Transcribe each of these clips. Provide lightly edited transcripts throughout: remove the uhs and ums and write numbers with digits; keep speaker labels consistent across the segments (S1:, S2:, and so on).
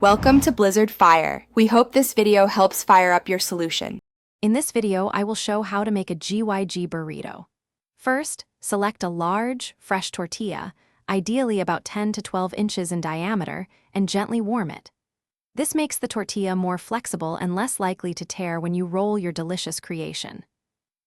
S1: Welcome to Blizzard Fire. We hope this video helps fire up your solution.
S2: In this video, I will show how to make a GYG burrito. First, select a large, fresh tortilla, ideally about 10 to 12 inches in diameter, and gently warm it. This makes the tortilla more flexible and less likely to tear when you roll your delicious creation.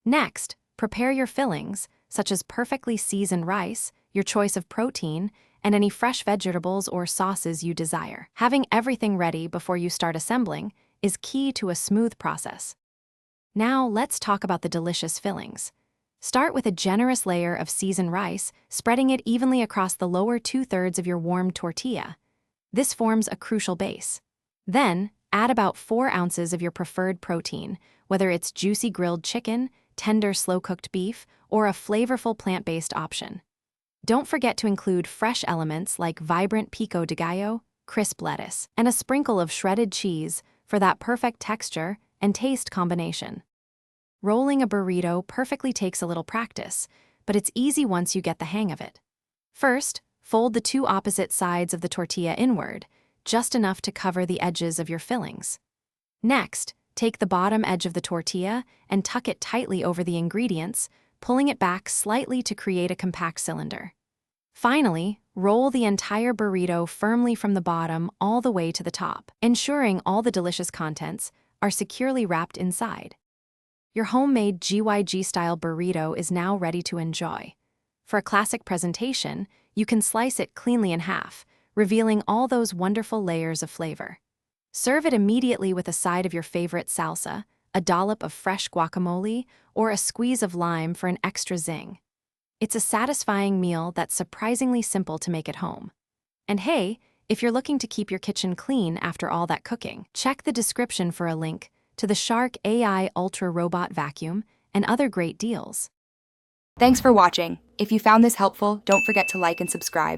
S2: Next, prepare your fillings, such as perfectly seasoned rice, your choice of protein, and any fresh vegetables or sauces you desire. Having everything ready before you start assembling is key to a smooth process. Now let's talk about the delicious fillings. Start with a generous layer of seasoned rice, spreading it evenly across the lower 2/3 of your warmed tortilla. This forms a crucial base. Then, add about 4 ounces of your preferred protein, whether it's juicy grilled chicken, tender slow-cooked beef, or a flavorful plant-based option. Don't forget to include fresh elements like vibrant pico de gallo, crisp lettuce, and a sprinkle of shredded cheese for that perfect texture and taste combination. Rolling a burrito perfectly takes a little practice, but it's easy once you get the hang of it. First, fold the 2 opposite sides of the tortilla inward, just enough to cover the edges of your fillings. Next, take the bottom edge of the tortilla and tuck it tightly over the ingredients, pulling it back slightly to create a compact cylinder. Finally, roll the entire burrito firmly from the bottom all the way to the top, ensuring all the delicious contents are securely wrapped inside. Your homemade GYG-style burrito is now ready to enjoy. For a classic presentation, you can slice it cleanly in half, revealing all those wonderful layers of flavor. Serve it immediately with a side of your favorite salsa, a dollop of fresh guacamole, or a squeeze of lime for an extra zing. It's a satisfying meal that's surprisingly simple to make at home. And hey, if you're looking to keep your kitchen clean after all that cooking, check the description for a link to the Shark AI Ultra Robot Vacuum and other great deals.
S1: Thanks for watching. If you found this helpful, don't forget to like and subscribe.